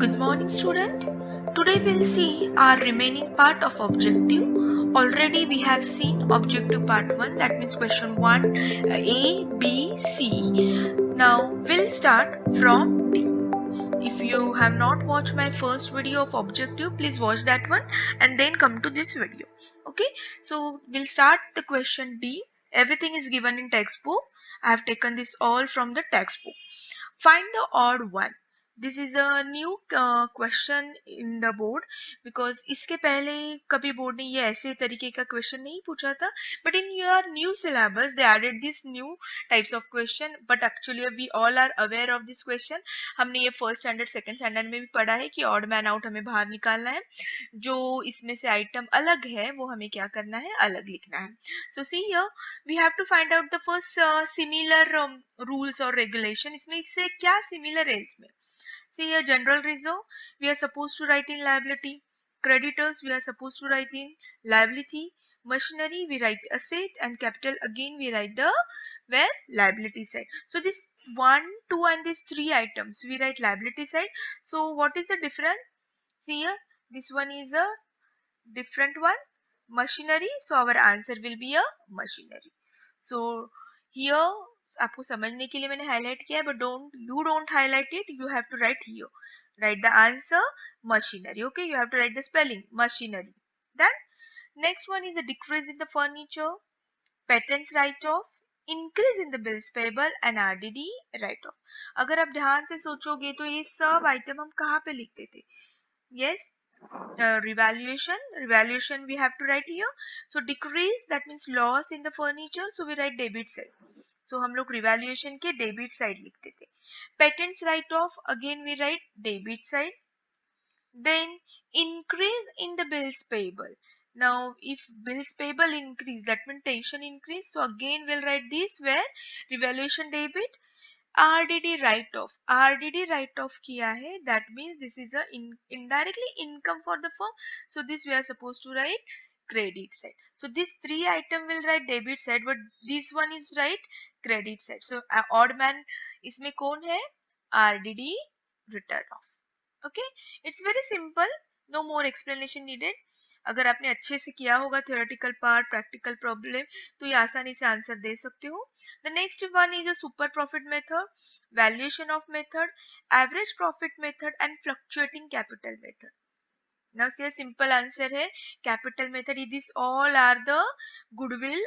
Good morning, student. Today we'll see our remaining part of objective. Already we have seen objective part 1, that means question 1, A, B, C. Now we'll start from D. If you have not watched my first video of objective, please watch that one and then come to this video. Okay, so we'll start the question D. Everything is given in textbook. I have taken this all from the textbook. Find the odd one. This is a new question in the board because इसके पहले कभी board ने ये ऐसे तरीके का question नहीं पूछा था, but in your new syllabus they added this new types of question, but actually we all are aware of this question. हमने ये फर्स्ट स्टैंडर्ड सेकंड स्टैंडर्ड में भी पढ़ा है कि ऑड मैन आउट हमें बाहर निकालना है, जो इसमें से आइटम अलग है वो हमें क्या करना है, अलग लिखना है. So see here we have to find out the first similar rules or regulation. इसमें से क्या similar है इसमें? See here, general reserve we are supposed to write in liability, creditors we are supposed to write in liability, machinery we write asset, and capital again we write the where liability side. So this 1, 2 and these 3 items we write liability side. So what is the difference? See here, this one is a different one, machinery, so our answer will be a machinery. So here आपको समझने के लिए मैंने highlight किया है, but don't highlight it, you have to write here. Write the answer machinery. Okay, you have to write the spelling machinery. Then next one is a decrease in the furniture, patents write off, increase in the bills payable and RDD write off. अगर आप ध्यान से सोचोगे तो ये सब item हम कहाँ पे लिखते थे? Yes, revaluation we have to write here. So decrease, that means loss in the furniture, so we write debit side. So हम लोग revaluation के debit side लिखते थे. Patents write off, again we write debit side. Then increase in the bills payable. Now if bills payable increase, that means tension increase, so again we'll write this where revaluation debit. RDD write off, RDD write off किया है, that means this is a indirectly income for the firm, so this we are supposed to write credit side. So this 3 item will write debit side, but this one is right credit side. So odd man इसमें कौन है? RDD return off. Okay, it's very simple, no more explanation needed. अगर आपने अच्छे से किया होगा theoretical part, practical problem, तो ये आसानी से आंसर दे सकते हो. The next one is a super profit method, valuation of method, average profit method and fluctuating capital method. Now see a simple answer है, capital method, these all are the goodwill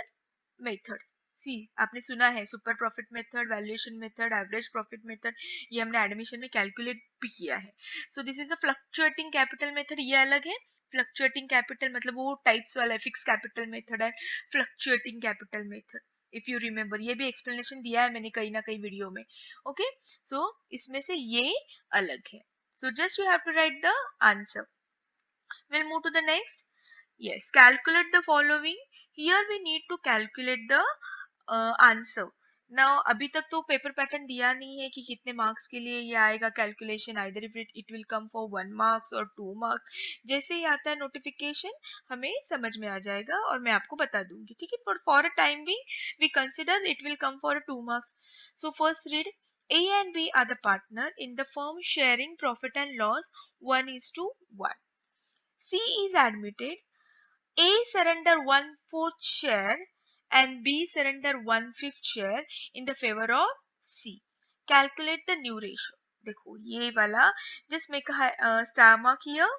method. सी आपने सुना है super profit method, valuation method, average profit method, ये हमने admission में calculate भी किया है. So this is a fluctuating capital method, ये अलग है. फ्लक्चुएटिंग कैपिटल मतलब वो टाइप्स वाला है, फिक्स कैपिटल मेथड है fluctuating capital method. If you remember ये भी एक्सप्लेनेशन दिया है मैंने कहीं ना कहीं वीडियो में. ओके, सो इसमें से ये अलग है. So just you have to write the answer. Will move to the next. Yes, calculate the following. Here we need to calculate the answer. Now अभी तक तो पेपर पैटर्न दिया नहीं है कि कितने मार्क्स के लिए ये आएगा calculation, either if it will come for 1 marks और 2 मार्क्स. जैसे ही आता है नोटिफिकेशन हमें समझ में आ जाएगा और मैं आपको बता दूंगी. ठीक है, for a time being we consider it will come for 2 marks. So first read. A and B are the partner in the firm sharing profit and loss 1:1. C is admitted. A surrender 1/4 share and B surrender 1/5 share in the favor of C. Calculate the new ratio. देखो ये वाला जिसमें कहा star mark here.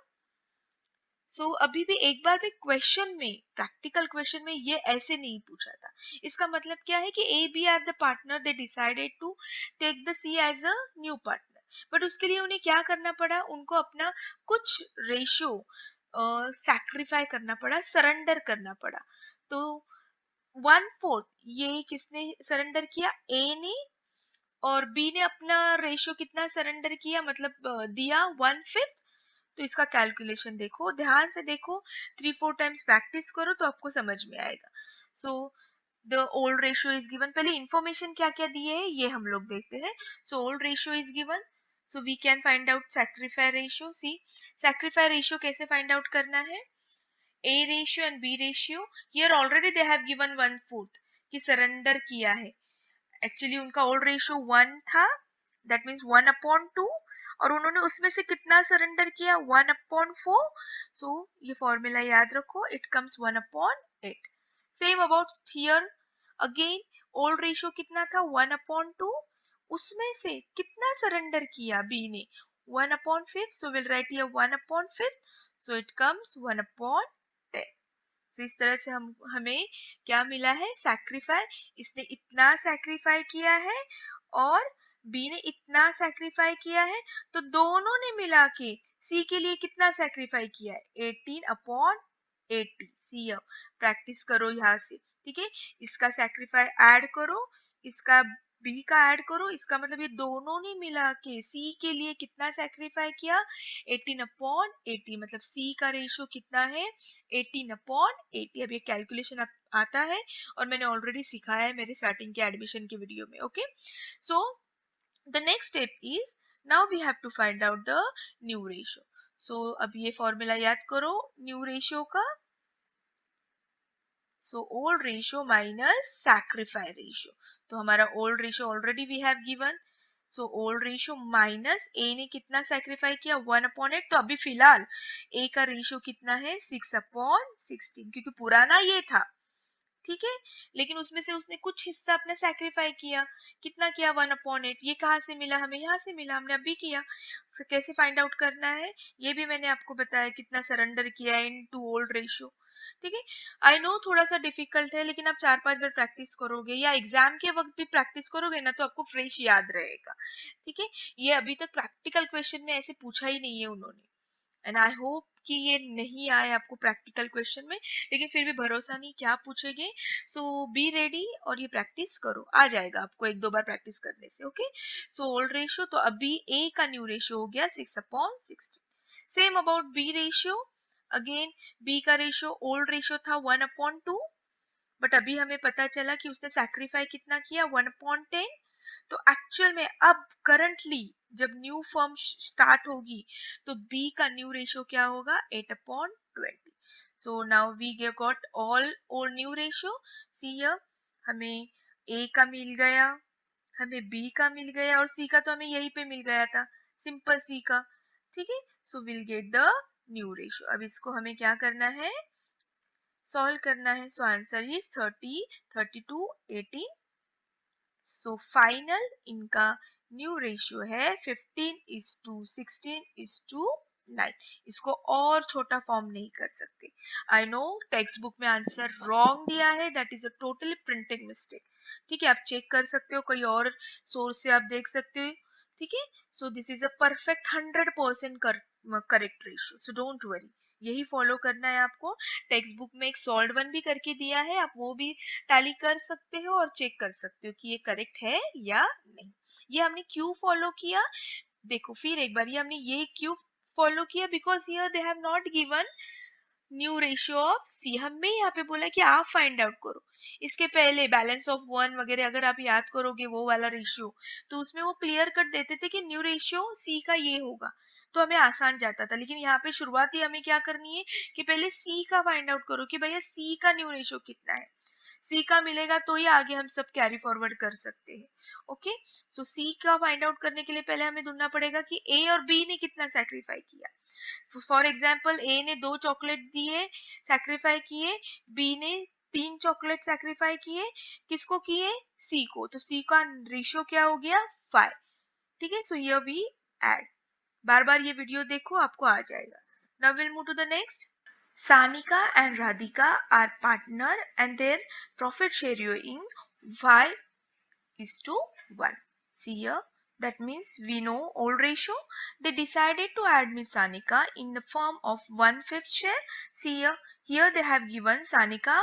सो अभी भी एक बार भी question में, प्रैक्टिकल क्वेश्चन में ये ऐसे नहीं पूछा था. इसका मतलब क्या है कि A B are the partner, they decided to take the C as a new partner, but उसके लिए उन्हें क्या करना पड़ा, उनको अपना कुछ रेशियो सैक्रिफाई करना पड़ा, सरेंडर करना पड़ा. तो 1/4 ये किसने सरेंडर किया? ए ने. और बी ने अपना रेशियो कितना सरेंडर किया, मतलब दिया 1/5. तो इसका कैलकुलेशन देखो, ध्यान से देखो, 3-4 टाइम्स प्रैक्टिस करो तो आपको समझ में आएगा. So the old ratio is given. पहले इंफॉर्मेशन क्या क्या दिए है ये हम लोग देखते हैं. So old ratio is given, so we can find out sacrifice ratio. See sacrifice ratio कैसे फाइंड आउट करना है? A ratio and B ratio. Here already they have given 1/4 कि सरेंडर किया है. एक्चुअली उनका ओल्ड रेशियो 1 था that means 1/2, और उन्होंने उसमें से कितना सरेंडर किया 1/4. सो ये फॉर्मूला याद रखो, it comes 1/8. Same about here again, old ratio कितना था 1/2, उसमें से कितना सरेंडर किया बी ने 1/5. So will write here 1/5. So it comes 1/10. सो इस तरह से हमें क्या मिला है, सैक्रिफाई. इसने इतना सैक्रिफाई किया है और बी ने इतना सैक्रिफाई किया है, तो दोनों ने मिला के सी के लिए कितना सैक्रिफाई किया है 18/80. सी प्रैक्टिस करो यहाँ से, ठीक है. इसका सैक्रिफाई ऐड करो, इसका बी का ऐड करो, इसका मतलब ये दोनों ने मिला के सी के लिए कितना सैक्रिफाई किया 18/80. मतलब सी का रेशियो कितना है 18/80. अब ये कैलकुलेशन आता है और मैंने ऑलरेडी सिखाया है मेरे स्टार्टिंग के एडमिशन के वीडियो में. Okay, so the next step is, now we have to find out the new ratio. So अब ये फॉर्मूला याद करो न्यू रेशियो का. So old ratio minus sacrifice ratio. तो हमारा old ratio already we have given. So old ratio minus a ने कितना sacrifice किया 1/8. तो अभी फिलहाल a का रेशियो कितना है 6/16, क्योंकि पुराना ये था, ठीक है. लेकिन उसमें से उसने कुछ हिस्सा अपना सैक्रिफाई किया. कितना किया 1/8. ये कहाँ से मिला हमें, यहाँ से मिला, हमने अभी किया. so, कैसे फाइंड आउट करना है ये भी मैंने आपको बताया, कितना सरेंडर किया इन टू ओल्ड रेशियो, ठीक है. आई नो थोड़ा सा डिफिकल्ट है, लेकिन आप 4-5 बार प्रैक्टिस करोगे या एग्जाम के वक्त भी प्रैक्टिस करोगे ना, तो आपको फ्रेश याद रहेगा, ठीक है. ये अभी तक प्रैक्टिकल क्वेश्चन में ऐसे पूछा ही नहीं है उन्होंने, एंड आई होप कि ये नहीं आए आपको प्रैक्टिकल क्वेश्चन में, लेकिन फिर भी भरोसा नहीं क्या पूछेंगे. सो बी रेडी और ये प्रैक्टिस करो, आ जाएगा आपको 1-2 बार प्रैक्टिस करने से. ओके, सो ओल्ड रेशियो, तो अभी ए का न्यू रेशियो हो गया 6/16. Same about B ratio, again B का रेशियो ओल्ड रेशियो था 1/2, बट अभी हमें पता चला कि उसने सैक्रिफाई कितना किया 1/10. तो एक्चुअल में अब करंटली जब न्यू फर्म स्टार्ट होगी तो बी का न्यू रेशियो क्या होगा 8/20. So now we got all old new ratio. See here, हमें ए का मिल गया, हमें बी का मिल गया, और सी का तो हमें यहीं पे मिल गया था, सिंपल सी का, ठीक है. So will get the new ratio. अब इसको हमें क्या करना है, सॉल्व करना है. So answer is 30, 32, 18. So final इनका न्यू रेशियो है 15:16:9. इसको और छोटा फॉर्म नहीं कर सकते. आई नो टेक्स्ट बुक में आंसर रॉन्ग दिया है, that is a totally printing mistake, ठीक है. आप चेक कर सकते हो, कोई और सोर्स से आप देख सकते हो, ठीक है. So this is a perfect 100% correct ratio, so don't worry, यही फॉलो करना है आपको. टेक्स्ट बुक में एक सॉल्व वन भी करके दिया है, आप वो भी टैली कर सकते हो और चेक कर सकते हो कि ये करेक्ट है या नहीं. ये हमने क्यों फॉलो किया, देखो फिर एक बार, ये हमने ये क्यों फॉलो किया, because here they have not given new ratio of C. हमें यहाँ पे बोला कि आप फाइंड आउट करो. इसके पहले बैलेंस ऑफ वन वगैरह अगर आप याद करोगे वो वाला रेशियो, तो उसमें वो क्लियर कर देते थे कि न्यू रेशियो सी का ये होगा, तो हमें आसान जाता था. लेकिन यहाँ पे शुरुआती हमें क्या करनी है कि पहले सी का फाइंड आउट करो कि भैया सी का न्यू रेशियो कितना है. सी का मिलेगा तो ही आगे हम सब कैरी फॉरवर्ड कर सकते हैं. ओके, सो सी का फाइंड आउट करने के लिए पहले हमें ढूंढना पड़ेगा कि ए और बी ने कितना सैक्रिफाई किया. फॉर एग्जाम्पल ए ने 2 चॉकलेट दिए, सैक्रिफाई किए, बी ने 3 चॉकलेट सैक्रिफाई किए, किसको किए सी को, तो सी का रेशियो क्या हो गया 5, ठीक है. सो हियर वी ऐड, बार बार ये वीडियो देखो आपको आ जाएगा. Now will move to the next. Sanika and Radhika are partner and their profit sharing y:1. See here, that means we know old ratio. They decided to admit Sanika in the form of 1/5 share. See here they have given Sanika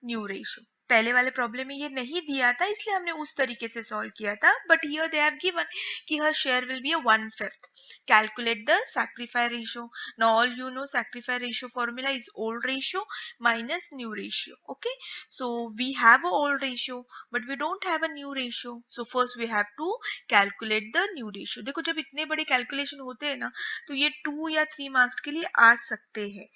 new ratio. पहले वाले problem में ये नहीं दिया था, इसलिए हमने उस तरीके से सॉल्व किया था, but here they have given कि हर share will be a 1/5. Calculate the sacrifice ratio. Now all you know sacrifice ratio formula is old ratio minus new ratio. Okay, so we have a old ratio but we don't have a new ratio, so first we have to calculate the new ratio. देखो जब इतने बड़े calculation होते हैं ना, तो ये 2 या 3 मार्क्स के लिए आ सकते हैं,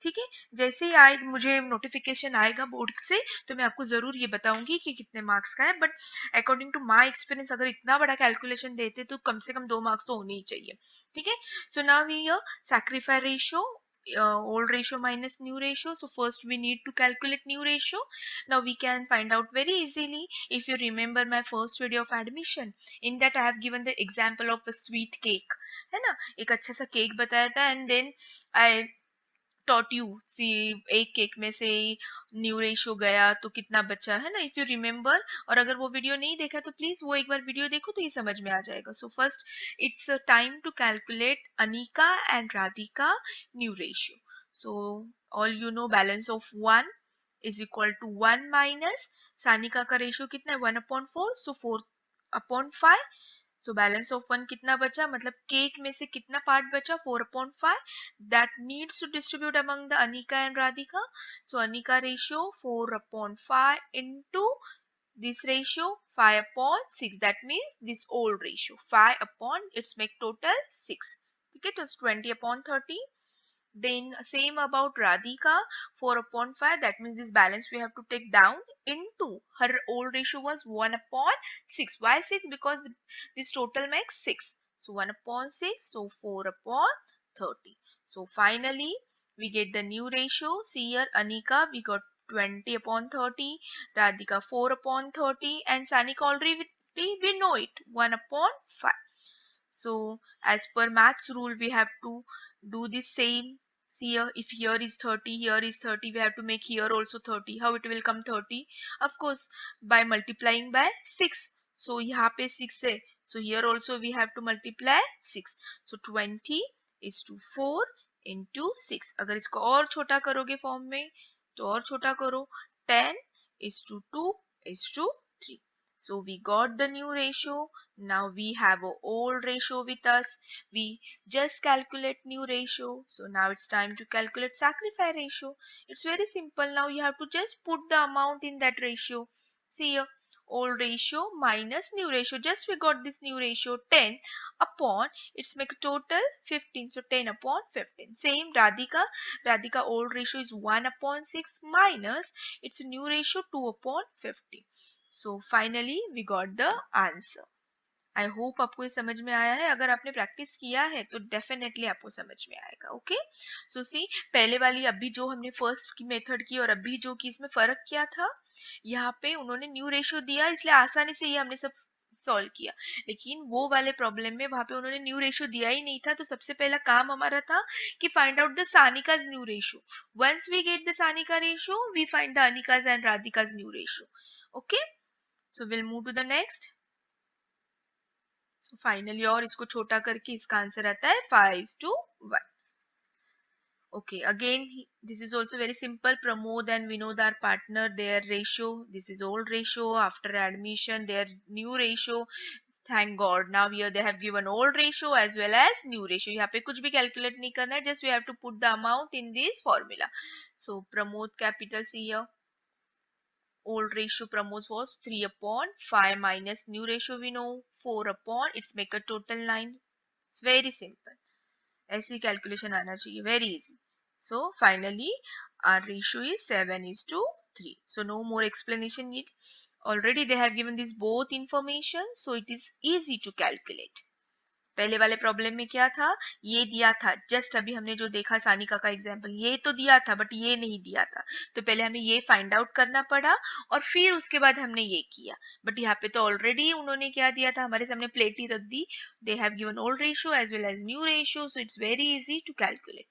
ठीक है, जैसे ही आए मुझे नोटिफिकेशन आएगा बोर्ड से तो मैं आपको जरूर ये बताऊंगी कि कितने मार्क्स का है, but according to my experience अगर इतना बड़ा कैलकुलेशन देते तो कम से कम 2 मार्क्स तो होने ही चाहिए, ठीक है। So now we sacrifice ratio, old ratio minus new ratio. So first we need to calculate new ratio. Now we can find out very easily. If you remember my first video of admission, in that I have given the example of a sweet cake, है ना, एक अच्छा सा cake बताया था, and then I taught you, सी एक cake में से न्यू रेशियो गया तो कितना बचा, है ना, इफ यू रिमेम्बर। और अगर वो वीडियो नहीं देखा तो प्लीज वो एक बार वीडियो देखो तो ये समझ में आ जाएगा। So first it's time to calculate Anika and Radhika new ratio. So all you know balance of 1 is equal to 1 minus Sanika का रेशियो कितना है 1/4, सो 4/5। सो बैलेंस ऑफ 1 कितना बचा, मतलब केक में से कितना पार्ट बचा 4/5, that needs to distribute among the Anika and Radhika. So Anika ratio 4/5 into this ratio 5/6, that means this old ratio 5 upon its make total 6, ठीक है, तो 20/30। then same about Radhika 4/5, that means this balance we have to take down into her old ratio was 1/6. Why 6? Because this total makes 6. So 1/6, so 4/30. So finally we get the new ratio. See here Anika we got 20/30, Radhika 4/30, and Sanika already we know it 1/5. So as per maths rule, we have to do the same. See here, if here is 30, here is 30, we have to make here also 30. How it will come 30? Of course, by multiplying by 6. So यहाँ पे 6 है. So here also we have to multiply 6. So 20 is to 4 into 6. अगर इसको और छोटा करोगे form में तो और छोटा करो. 10 is to 2 is to 3. So we got the new ratio. Now we have a old ratio with us. We just calculate new ratio. So now it's time to calculate sacrifice ratio. It's very simple. Now you have to just put the amount in that ratio. See here, old ratio minus new ratio. Just we got this new ratio 10 upon, it's make a total 15. So 10 upon 15. Same Radhika. Radhika old ratio is 1/6 minus its new ratio 2/15. So finally we got the answer. I hope आपको ये समझ में आया है। अगर आपने practice किया है तो डेफिनेटली आपको समझ में आएगा। ओके, सो सी पहले वाली अभी जो हमने फर्स्ट की मेथड की और अभी जो की इसमें फर्क क्या था, यहाँ पे उन्होंने न्यू रेशियो दिया इसलिए आसानी से ये हमने सब सॉल्व किया, लेकिन वो वाले प्रॉब्लम में वहां पे उन्होंने न्यू रेशियो दिया ही नहीं था। तो सबसे पहला काम हमारा था कि find out the Sanika's new ratio. Once we get the Sanika ratio we find the Anika's and Radhika's new ratio. Okay, so will move to the next. So finally और इसको छोटा करके इसका आंसर आता है 5:1. Okay, again this is also very simple. Pramod and Vinod are partner, their ratio, this is old ratio, after admission their new ratio. Thank God now here they have given old ratio as well as new ratio. यहाँ पे कुछ भी calculate नहीं करना है, just we have to put the amount in this formula. So Pramod capital C here. Old ratio Pramod was 3/5 minus new ratio we know 4/, it's make a total 9. It's very simple. ऐसी calculation आना चाहिए, very easy. So finally our ratio is 7:3. So no more explanation need. Already they have given this both information, so it is easy to calculate. पहले वाले problem में क्या था, ये दिया था, जस्ट अभी हमने जो देखा सानिका का एग्जांपल, ये तो दिया था बट ये नहीं दिया था, तो पहले हमें ये फाइंड आउट करना पड़ा और फिर उसके बाद हमने ये किया। बट यहाँ पे तो ऑलरेडी उन्होंने क्या दिया था, हमारे सामने प्लेट ही रख दी। They have given old ratio as well as new ratio, so it's very easy to calculate.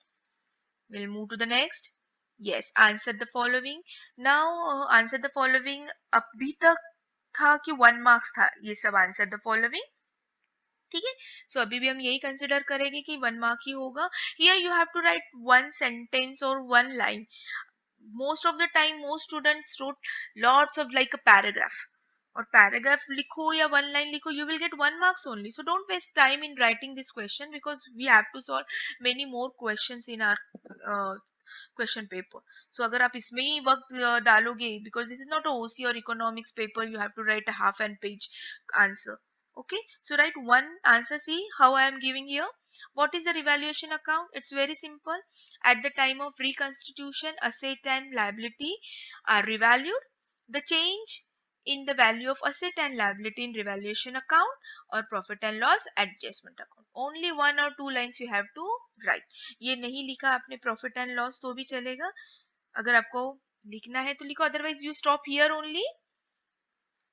Will move to the next. Yes, answer the following. Now answer the following अभी तक था कि 1 मार्क्स था, ये सब आंसर द फॉलोइंग, ठीक है। सो अभी भी हम यही कंसिडर करेंगे कि 1 मार्क ही होगा। Here you have to write 1 sentence और 1 line. Most of the time most students rote lots of like a paragraph, और पैराग्राफ लिखो या 1 लाइन लिखो, you will get 1 marks only. So don't waste time in writing this question because we have to solve many more questions in our question paper. So अगर आप इसमें ही वक्त डालोगे, because this is not a OC or economics paper, you have to write a half an page answer. Okay, so write one answer. See how I am giving here. What is the revaluation account? It's very simple. At the time of reconstitution, asset and liability are revalued. The change in the value of asset and liability in revaluation account or profit and loss adjustment account. Only one or two lines you have to write. ये नहीं लिखा आपने profit and loss तो भी चलेगा. अगर आपको लिखना है तो लिखो, otherwise you stop here only.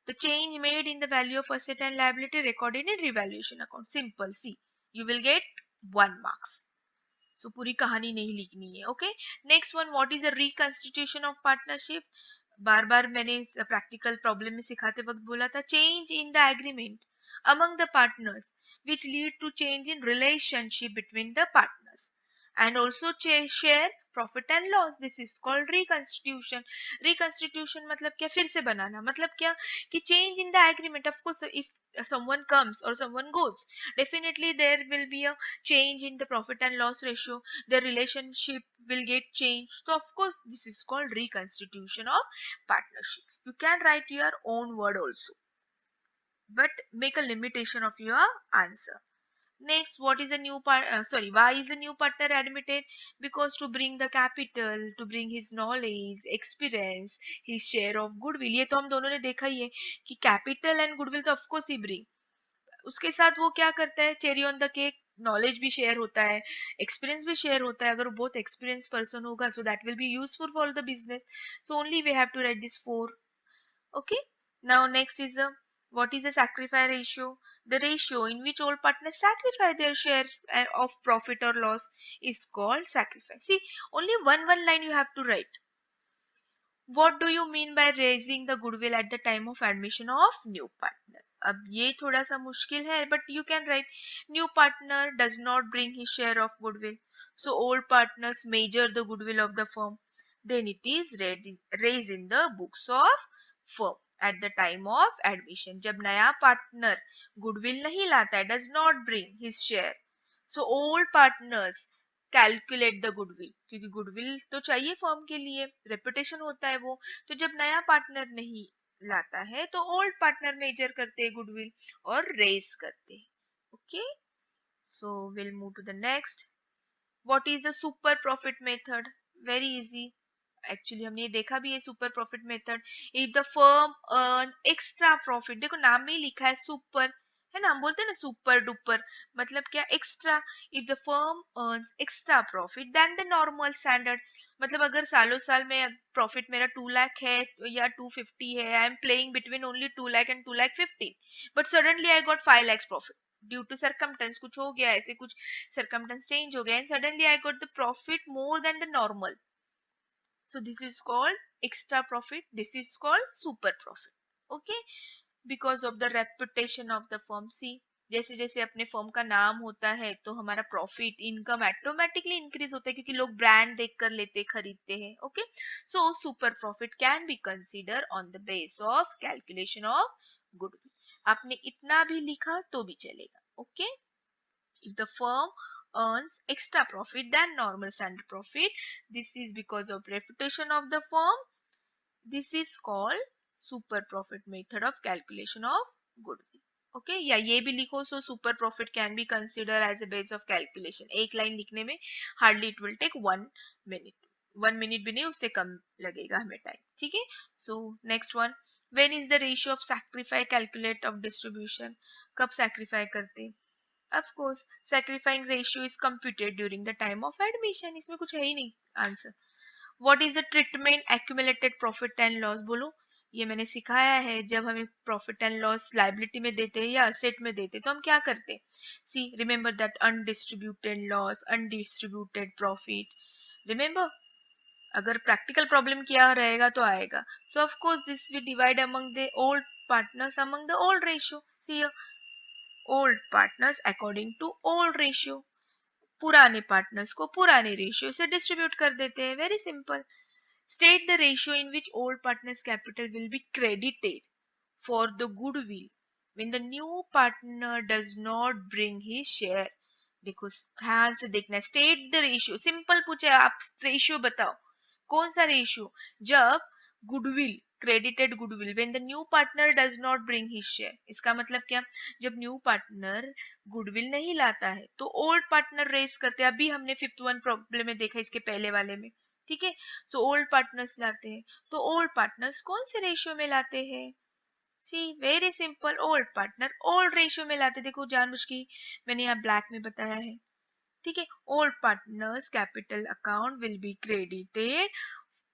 The change made in the value of asset and liability recorded in revaluation account. Simple. See, you will get 1 marks. So पूरी कहानी नहीं लिखनी है. Okay. Next one, what is the reconstitution of partnership? बार बार मैंने practical problem में सिखाते वक्त बोला था, change in the agreement among the partners which lead to change in relationship between the partners and also share profit and loss. This is called reconstitution. Reconstitution मतलब क्या? फिर से बनाना. मतलब क्या कि change in the agreement. Of course, if someone comes or someone goes, definitely there will be a change in the profit and loss ratio. The relationship will get changed. So of course this is called reconstitution of partnership. You can write your own word also, but make a limitation of your answer. Next, what is a new why is a new partner admitted? Because to bring the capital, to bring his knowledge, experience, his share of goodwill. ये तो हम दोनों ने देखा ही है कि capital and goodwill तो of course he bring. उसके साथ वो क्या करता है? Cherry on the cake, knowledge भी शेयर होता है, एक्सपीरियंस भी शेयर होता है. अगर वो बहुत एक्सपीरियंस पर्सन होगा, so that will be useful for the business. So only we have to write this 4. Okay. Now next is what is the sacrifice ratio? The ratio in which all partners sacrifice their share of profit or loss is called sacrifice. See, only one line you have to write. What do you mean by raising the goodwill at the time of admission of new partner? अब ये थोड़ा सा मुश्किल है, but you can write new partner does not bring his share of goodwill. So old partners measure the goodwill of the firm. Then it is raised in the books of firm at the time of admission. जब नया partner goodwill नहीं लाता है, does not bring his share. So old partners calculate the goodwill, क्योंकि goodwill तो चाहिए firm के लिए, रेपुटेशन होता है वो. तो जब नया पार्टनर नहीं लाता है तो ओल्ड पार्टनर मेजर करते हैं गुडविल और रेज करते हैं. Okay, so will move to the next. What is the super profit method? Very easy. Actually हमने ये देखा भी है super profit method. If the firm earn extra profit, देखो नाम में ही लिखा है सुपर, है ना, हम बोलते हैं ना सुपर डुपर, मतलब क्या? Extra. If the firm earns extra profit then the normal standard, मतलब अगर सालों साल में प्रॉफिट मेरा 2 लाख है या 250 है, I am playing between only 2 lakh and 2 lakh 15, but suddenly I got 5 lakh profit due to circumstance, कुछ हो गया, ऐसे कुछ सरकमटेंस चेंज हो गया and suddenly I got the profit more than the normal. So this is called extra profit. This is called super profit. Okay, because of the reputation of the firm. See, जैसे जैसे अपने firm का नाम होता है तो हमारा profit income automatically increase होता है, क्योंकि लोग ब्रांड देखकर लेते खरीदते हैं. Okay, so super profit can be consider on the base of calculation of goodwill. आपने इतना भी लिखा तो भी चलेगा. Okay, if the firm earns extra profit than normal standard profit, this is because of reputation of the firm. This is called super profit method of calculation of goodwill. Okay, या ये भी लिखो. So super profit can be considered as a base of calculation. एक line लिखने में hardly it will take 1 minute. 1 minute भी नहीं, उससे कम लगेगा हमें टाइम. ठीक है. So next one, when is the ratio of sacrifice calculate of distribution? कब sacrifice करते? Of course, sacrificing ratio is computed during the time of admission. इसमें कुछ है ही नहीं answer. What is the treatment accumulated profit and loss? बोलो. ये मैंने सिखाया है. जब हमें प्रॉफिट एंड लॉस लाइबिलिटी में देते हैं या असेट में देते हैं तो हम क्या करते हैं? See, remember that undistributed loss, undistributed profit. Remember, अगर प्रैक्टिकल प्रॉब्लम किया रहेगा तो आएगा. So of course this we divide among the old partners among the old ratio. See, old partners according to old ratio. पुराने partners को पुराने ratio से distribute कर देते हैं. Very simple. State the ratio in which old partners capital will be credited for the goodwill when the new partner does not bring his share. देखो ध्यान से देखना. स्टेट द रेशियो, सिंपल पूछे आप रेशियो बताओ. कौन सा रेशियो? जब goodwill credited goodwill when the new partner does not bring his share. इसका मतलब क्या, जब न्यू पार्टनर गुडविल नहीं लाता है तो ओल्ड पार्टनर रेस करते हैं. अभी हमने फिफ्थ वन प्रॉब्लम में देखा इसके पहले वाले में. ठीक है, सो ओल्ड पार्टनर्स लाते हैं. तो ओल्ड पार्टनर्स कौन से रेशियो में लाते हैं? See very simple, old partner old ratio में लाते. देखो जानबूझ के मैंने यहाँ ब्लैक में बताया है. ठीक है, old partners capital account will be credited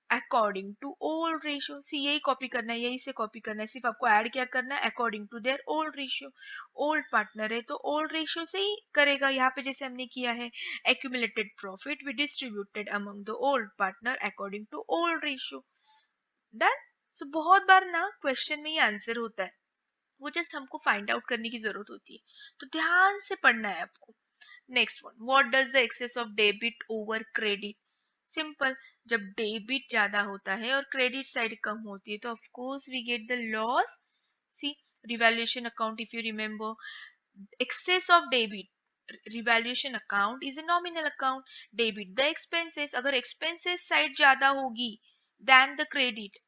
according to old ratio. See यही कॉपी करना है, यही से कॉपी करना है, सिर्फ आपको ऐड क्या करना है, according to their old ratio. Old partner है तो ओल्ड रेशियो से ही करेगा. यहाँ पे जैसे हमने किया है accumulated profit we distributed among the old partner according to old ratio. Done. So बहुत बार ना क्वेश्चन में ही आंसर होता है, वो जस्ट हमको फाइंड आउट करने की जरूरत होती है, तो ध्यान से पढ़ना है आपको. Next one, what does the excess of debit over credit. Simple, जब डेबिट ज्यादा होता है और क्रेडिट साइड कम होती है तो of course we get the loss. See revaluation account, if you remember excess of debit, revaluation account is a nominal account. Debit the expenses, अगर expenses side ज्यादा होगी देन द क्रेडिट,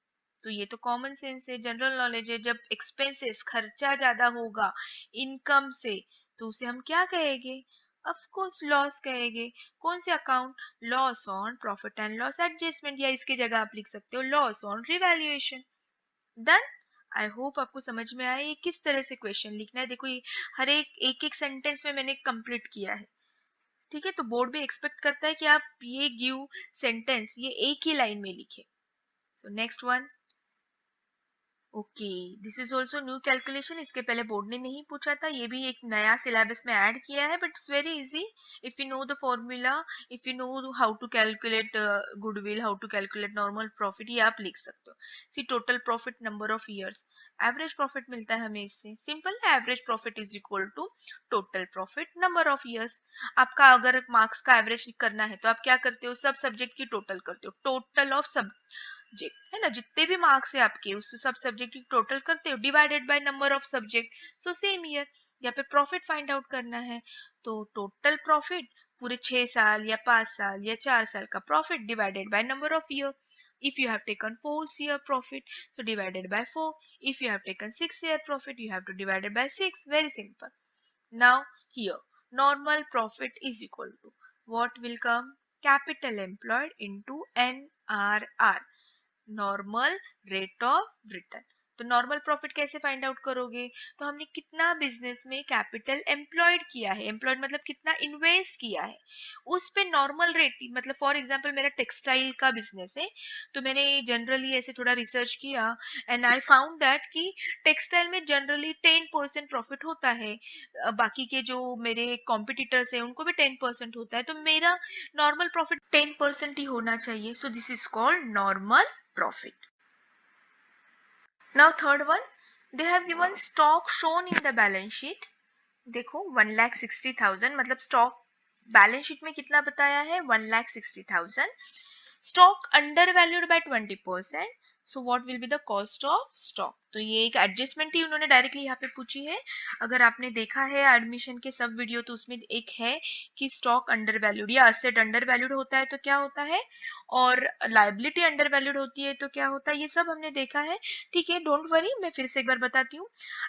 तो ये तो common sense है, general knowledge है. जब expenses खर्चा ज्यादा होगा इनकम से तो उसे हम क्या कहेंगे, ऑफ कोर्स लॉस कहेंगे. कौन से account, loss on profit and loss adjustment, या इसकी जगह आप लिख सकते हो loss on revaluation. Done. I hope आपको समझ में आया ये किस तरह से क्वेश्चन लिखना है. देखो ये हर एक एक सेंटेंस में मैंने कंप्लीट किया है. ठीक है, तो बोर्ड भी एक्सपेक्ट करता है कि आप ये गिव सेंटेंस ये एक ही लाइन में लिखे. So next one, okay, this is also new calculation. इसके पहले बोर्ड ने नहीं पूछा था, ये भी एक नया सिलेबस में ऐड किया है, but it's very easy if you know the formula, if you know how to calculate goodwill, how to calculate normal profit, ये आप लिख सकते हो. See total profit number of years, average profit मिलता है हमें इससे. Simple, average profit is equal to total profit number of years. आपका अगर मार्क्स का एवरेज करना है तो आप क्या करते हो, सब सब्जेक्ट की टोटल करते हो, टोटल ऑफ सब सब्जेक्ट है ना, जितने भी मार्क्स है आपके उससे सब सब्जेक्ट की टोटल करते हो divided by number of subject. So same year, यहाँ पे प्रॉफिट फाइंड आउट करना है तो टोटल प्रॉफिट पूरे 6 साल या 5 साल या 4 साल का profit divided by number of year. if you have taken 4 year profit, so divided by 4. if you have taken 6 year profit, you have to divide it by 6. Very simple. Now here normal profit is equal to what will come, capital employed into NRR, normal rate of return. तो normal profit कैसे find out करोगे, तो हमने कितना business में capital employed किया है, employed मतलब कितना इन्वेस्ट किया है, उस पे नॉर्मल रेट. मतलब फॉर एग्जांपल मेरा टेक्सटाइल का बिजनेस है तो मैंने जनरली ऐसे थोड़ा रिसर्च किया एंड आई फाउंड दैट कि टेक्सटाइल में जनरली 10% प्रॉफिट होता है. बाकी के जो मेरे कॉम्पिटिटर्स हैं उनको भी 10% होता है, तो मेरा नॉर्मल प्रॉफिट 10% ही होना चाहिए. So this is called normal profit. Now third one, they have given stock shown in the balance sheet. देखो 1,60,000 मतलब स्टॉक बैलेंस शीट में कितना बताया है, 1,60,000. Stock under valued by 20%. So what will be the cost of stock. तो ये एक adjustment ही उन्होंने डायरेक्टली यहाँ पे पूछी है. अगर आपने देखा है एडमिशन के सब वीडियो तो उसमें एक है कि स्टॉक अंडर वैल्यूड या असेट अंडर वैल्यूड होता है तो क्या होता है, और लाइबिलिटी अंडर वैल्यूड होती है तो क्या होता है, ये सब हमने देखा है. ठीक है, डोंट वरी, मैं फिर से एक बार बताती हूँ.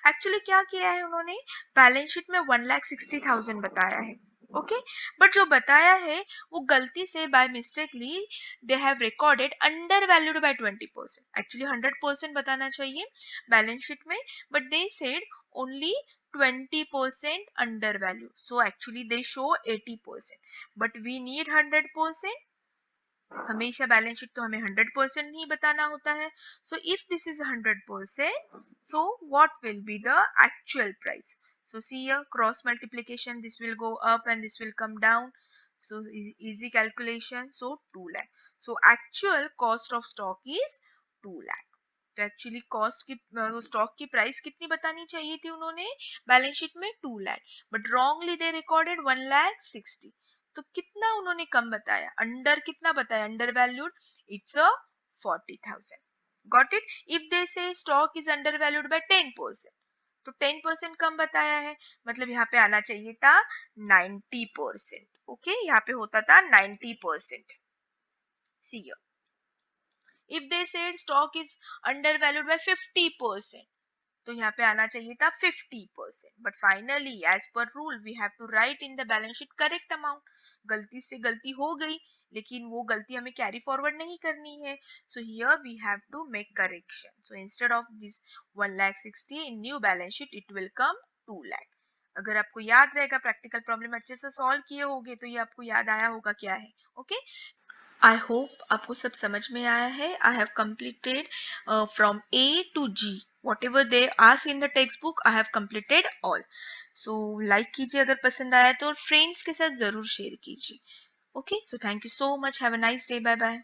एक्चुअली क्या किया है उन्होंने, बैलेंस शीट में 1,60,000 बताया है. ओके, बट जो बताया है वो गलती से by mistakenly they have recorded under valued by 20%. Actually 100% बताना चाहिए बैलेंस शीट में, but they said only 20% under value. So actually they show 80%, but we need 100%. हमेशा बैलेंस शीट तो हमें 100% ही बताना होता है. So if this is 100%, so what will be the actual price? So see here, cross multiplication, this will go up and this will come down. So easy calculation. So 2 lakh. So actual cost of stock is 2 lakh. तो actually cost की stock की price कितनी बतानी चाहिए थी उन्होंने balance sheet में, 2 lakh, but wrongly they recorded 1,60,000. तो कितना उन्होंने कम बताया, अंडर कितना बताया, undervalued, it's a 40,000. Got it. If they say stock is under valued by 10%, तो 10% कम बताया है, मतलब यहाँ पे आना चाहिए था 90%. ओके, यहाँ पे होता था 90%. See if they said stock is under valued by 50%, तो यहाँ पे आना चाहिए था 50%, but finally as per rule we have to write in the balance sheet correct amount. गलती से गलती हो गई, लेकिन वो गलती हमें कैरी फॉरवर्ड नहीं करनी है. So here we have to make correction. So instead of this 1,60,000 in new balance sheet it will come 2 lakh. अगर आपको याद रहेगा, प्रैक्टिकल प्रॉब्लम अच्छे से सॉल्व किए होंगे, तो ये आपको याद आया होगा क्या है. ओके, आई होप आपको सब समझ में आया है. I have completed from A to G, whatever they ask in the textbook I have completed all. So like कीजिए अगर पसंद आया तो, और फ्रेंड्स के साथ जरूर शेयर कीजिए. Okay, so thank you so much. Have a nice day. Bye bye.